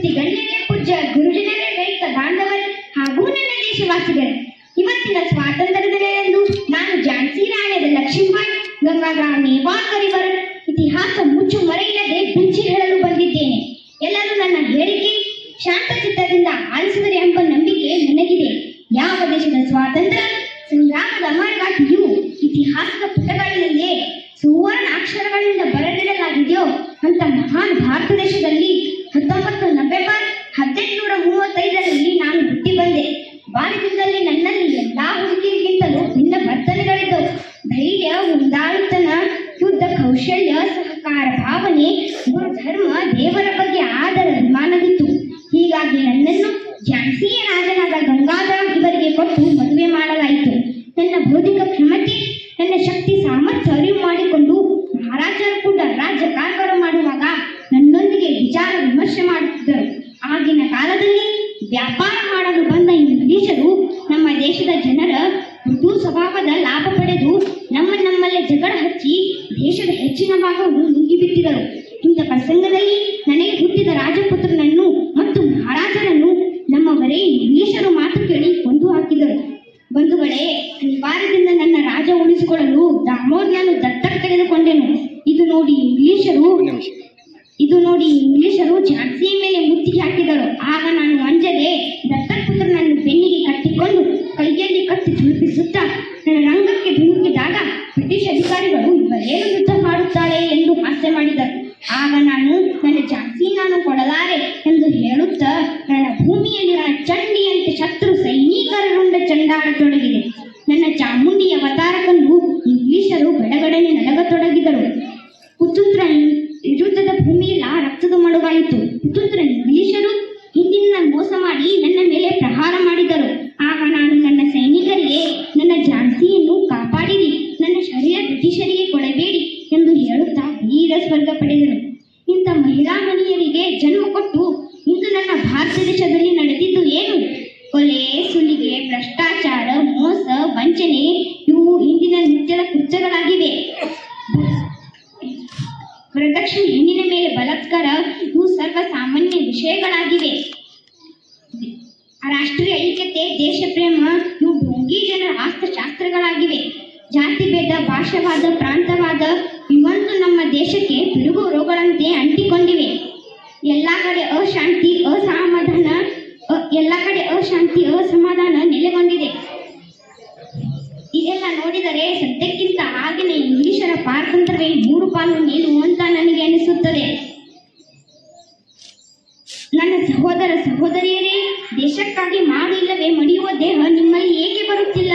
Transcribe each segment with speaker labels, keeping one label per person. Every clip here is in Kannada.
Speaker 1: ಪೂರ್ತಿ ಗಣ್ಯರೇ, ಪೂಜ್ಯ ಗುರುಜನರೇ, ರೈತ ಬಾಂಧವರೇ ಹಾಗೂ ನನ್ನ ದೇಶವಾಸಿಗಳೇ, ಇವತ್ತಿನ ಸ್ವಾತಂತ್ರ್ಯ ದಿನದಂದು ನಾನು ಝಾನ್ಸಿ ರಾಣಿಯಾದ ಲಕ್ಷ್ಮೀಬಾಯಿ ಗಂಗಾಧರ ನೇವಾಳ್ಕರ್ ಇವರ ಇತಿಹಾಸ ಮುಚ್ಚು ಮರೆಯಿಲ್ಲದೆ ಬಿಚ್ಚಿ ಹೇಳಲು ಬಂದಿದ್ದೇನೆ. ಎಲ್ಲರೂ ನನ್ನ ಹೇಳಿಕೆ ಶಾಂತಚಿತ್ತದಿಂದ ಆಲಿಸಿದರೆ ಎಂಬ ನಂಬಿಕೆ ನನಗಿದೆ. ಯಾವ ದೇಶದ ಸ್ವಾತಂತ್ರ್ಯ ಸಂಗ್ರಾಮದ ಅಮರಗಾಥೆಯು ಇತಿಹಾಸದ ಪುಟಗಳಲ್ಲೇ ಸುವರ್ಣ ಅಕ್ಷರಗಳಿಂದ ಬರೆದಿಡಲಾಗಿದೆಯೋ ಅಂತ ಮಹಾನ್ ಭಾರತ ದೇಶದಲ್ಲಿ 19 ನವೆಂಬರ್ 1835ರಲ್ಲಿ ನಾನು ಹುಟ್ಟಿ ಬಂದೆ. ಬಾಲ್ಯದಲ್ಲಿ ನನ್ನಲ್ಲಿ ಎಲ್ಲಾ ಹುಡುಗಿರಿಗಿಂತಲೂ ಭಿನ್ನ ವರ್ತನೆಗಳಿದ್ದವು. ಧೈರ್ಯ, ಮುಂದಾಳುತನ, ಯುದ್ಧ ಕೌಶಲ್ಯ, ಸಹಕಾರ ಭಾವನೆ, ಗುರುಧರ್ಮ, ದೇವರ ಬಗ್ಗೆ ಆದರ ಅಭಿಮಾನವಿತ್ತು. ಹೀಗಾಗಿ ನನ್ನನ್ನು ಝಾನ್ಸಿಯ ರಾಜನಾದ ಗಂಗಾಧರ ಇವರಿಗೆ ಕೊಟ್ಟು ಮದುವೆ ಮಾಡಲಾಯಿತು. ನನ್ನ ಬೌದ್ಧಿಕ ಕ್ಷಮತೆ, ನನ್ನ ಶಕ್ತಿ ಸಾಮರ್ಥ್ಯ ಅರಿವು ಮಾಡಿಕೊಂಡು ಮಹಾರಾಜರು ಕೂಡ ರಾಜ್ಯ ಕಾರ್ಯಭಾರ ಮಾಡುವಾಗ ನನ್ನೊಂದಿಗೆ ವಿಚಾರ ವಿಮರ್ಶೆ ಮಾಡುತ್ತಿದ್ದರು. ಆಗಿನ ಕಾಲದಲ್ಲಿ ವ್ಯಾಪಾರ ಮಾಡಲು ಬಂದ ಇಂಗ್ಲಿಷರು ನಮ್ಮ ದೇಶದ ಜನರ ಮೃದು ಸ್ವಭಾವದ ಲಾಭ ಪಡೆದು ನಮ್ಮಲ್ಲೇ ಜಗಳ ಹಚ್ಚಿ ದೇಶದ ಹೆಚ್ಚಿನ ಭಾಗವನ್ನು ನುಂಗಿಬಿಟ್ಟಿದರು. ಇಂಥ ಪ್ರಸಂಗದಲ್ಲಿ ನನಗೆ ಹುಟ್ಟಿದ ರಾಜಪುತ್ರನನ್ನು ಮತ್ತು ಮಹಾರಾಜರನ್ನು ನಮ್ಮವರೇ ಇಂಗ್ಲಿಷರು ಮಾತು ಕೇಳಿ ಕೊಂದು ಹಾಕಿದರು. ಬಂಧುಗಳೇ, ಅನಿವಾರ್ಯದಿಂದ ನನ್ನ ರಾಜ ಉಳಿಸಿಕೊಳ್ಳಲು ದಾಮೋದ್ರನು ದತ್ತಕ್ಕೆ ತೆಗೆದುಕೊಂಡೆನು. ಇದು ನೋಡಿ ಇಂಗ್ಲಿಷರು ಝಾನ್ಸಿಯ ಮೇಲೆ ಮುತ್ತಿಗೆ ಹಾಕಿದರು. ಆಗ ನಾನು ಅಂಜದೆ ದತ್ತಪುತ್ರನನ್ನು ಬೆನ್ನಿಗೆ ಕಟ್ಟಿಕೊಂಡು ಕೈಯಲ್ಲಿ ಕಟ್ಟಿ ಧುಮುಕಿಸುತ್ತಾ ನನ್ನ ರಂಗಕ್ಕೆ ಧುಮುಕಿದಾಗ ಬ್ರಿಟಿಷ್ ಅಧಿಕಾರಿಗಳು ಇವರೇನು ಯುದ್ಧ ಮಾಡುತ್ತಾಳೆ ಎಂದು ಹಾಸ್ಯ ಮಾಡಿದರು. ಆಗ ನಾನು ನನ್ನ ಝಾನ್ಸಿ ನಾನು ಕೊಡಲಾರೆ ಎಂದು ಹೇಳುತ್ತಾ ನನ್ನ ಭೂಮಿಯಲ್ಲಿ ನನ್ನ ಚಂಡಿಯಂತೆ ಶತ್ರು ಸೈನಿಕರನುಂಡ ಚಂಡಾಡತೊಡಗಿದೆ. ನನ್ನ ಚಾಮುಂಡಿಯ ಅವತಾರ ಕಂಡು ಇಂಗ್ಲಿಷರು ಗಡಗಡನೆ ನಡಗತೊಡಗಿದರು. ಕುತಂತ್ರ ಯುದ್ಧದ ಭೂಮಿಯೆಲ್ಲ ರಕ್ತದ ಮಡುವಾಯಿತು. ಕುತಂತ್ರ ಇಂಗ್ಲಿಷರು ಹಿಂದಿನ ಮೋಸ ಮಾಡಿ ನನ್ನ ಮೇಲೆ ಪ್ರಹಾರ ಮಾಡಿದರು. ಆಗ ನಾನು ನನ್ನ ಸೈನಿಕರಿಗೆ ನನ್ನ ಝಾನ್ಸಿಯನ್ನು ಕಾಪಾಡಿರಿ, ನನ್ನ ಶರೀರ ಬ್ರಿಟಿಷರಿಗೆ ಕೊಡಬೇಡಿ ಎಂದು ಹೇಳುತ್ತಾ ವೀರ ಸ್ವರ್ಗ ಪಡೆದರು. ಇಂಥ ಮಹಿಳಾ ಮಣಿಯರಿಗೆ ಜನ್ಮ ಕೊಟ್ಟು ಇಂದು ನನ್ನ ಭಾರತ ದೇಶದಲ್ಲಿ ನಡೆದಿದ್ದು ಏನು? ಕೊಲೆ, ಸುಲಿಗೆ, ಭ್ರಷ್ಟಾಚಾರ, ಮೋಸ, ವಂಚನೆ ಇವು ಇಂದಿನ ನಿತ್ಯದ ಕೃತ್ಯಗಳಾಗಿವೆ. ವರದಕ್ಷಿಣೆ, ಹೆಣ್ಣಿನ ಮೇಲೆ ಬಲಾತ್ಕಾರ ಇವು ಸರ್ವಸಾಮಾನ್ಯ ವಿಷಯಗಳಾಗಿವೆ. ರಾಷ್ಟ್ರೀಯ ಐಕ್ಯತೆ, ದೇಶ ಪ್ರೇಮ ಇವು ಭೋಂಗಿ ಜನರ ಆಸ್ತಶಾಸ್ತ್ರಗಳಾಗಿವೆ. ಜಾತಿ ಭೇದ, ಭಾಷಾವಾದ, ಪ್ರಾಂತವಾದ ಇವಂತೂ ನಮ್ಮ ದೇಶಕ್ಕೆ ಪಿಡುಗು ರೋಗಗಳಂತೆ ಅಂಟಿಕೊಂಡಿವೆ. ಎಲ್ಲ ಕಡೆ ಅಸಮಾಧಾನ ನೆಲೆಗೊಂಡಿದೆ. ಇದೆಲ್ಲ ನೋಡಿದರೆ ಸದ್ಯಕ್ಕಿಂತ ಆಗಿನ ಇಂಗ್ಲಿಷರ ಪಾರತಂತ್ರವೇ 3 ಪಾಲು ನೀನು ಅಂತ ನನಗೆ ಅನಿಸುತ್ತದೆ. ನನ್ನ ಸಹೋದರ ಸಹೋದರಿಯರೇ, ದೇಶಕ್ಕಾಗಿ ಮಾಡಿಲ್ಲವೇ ಮಡಿಯುವ ದೇಹ ನಿಮ್ಮಲ್ಲಿ ಏಕೆ ಬರುತ್ತಿಲ್ಲ?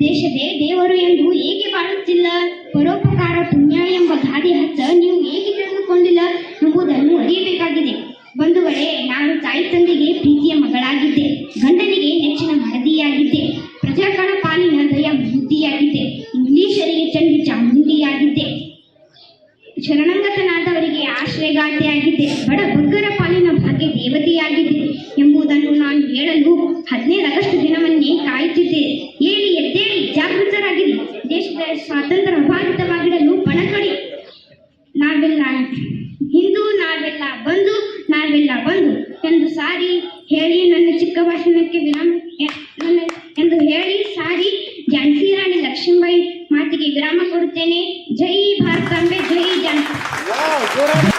Speaker 1: ದೇಶವೇ ದೇವರು ಎಂದು ಏಕೆ ಬಾಳುತ್ತಿಲ್ಲ? ಪರೋಪಕಾರ ಪುಣ್ಯ ಎಂಬ ಗಾದೆ ಹಚ್ಚ ನೀವು ಏಕೆ ತಿಳಿದುಕೊಂಡಿಲ್ಲ ಎಂಬುದನ್ನು ಅರಿಯಬೇಕಾಗಿದೆ. ಬಂಧುಗಳೇ, ನಾನು ತಾಯಿ ತಂದೆಗೆ ಪ್ರೀತಿಯ ಮಗಳಾಗಿದ್ದೆ, ಗಂಡನಿಗೆ ನೆಚ್ಚಿನ ಮಡದಿಯಾಗಿದ್ದೆ, ಪ್ರಜಾಗಣ ಪಾಲಿನ ದಯ ಬುದ್ಧಿಯಾಗಿದ್ದೆ, ಇಂಗ್ಲಿಷರಿಗೆ ಚಂಡಿ ಚಾಮುಂಡಿಯಾಗಿದ್ದೆ, ಶರಣಂಗತನಾದವರಿಗೆ ಆಶ್ರಯಗಾತಿಯಾಗಿದ್ದೆ, ಬಡ ಬಗ್ಗರ ಪಾಲಿನ ಭಾಗ್ಯ ದೇವತೆಯಾಗಿದ್ದೆ ಎಂಬುದನ್ನು ನಾನು ಹೇಳಲು 15 ಆಗಸ್ಟ್ ದಿನವನ್ನೇ ಕಾಯುತ್ತಿದ್ದೆ.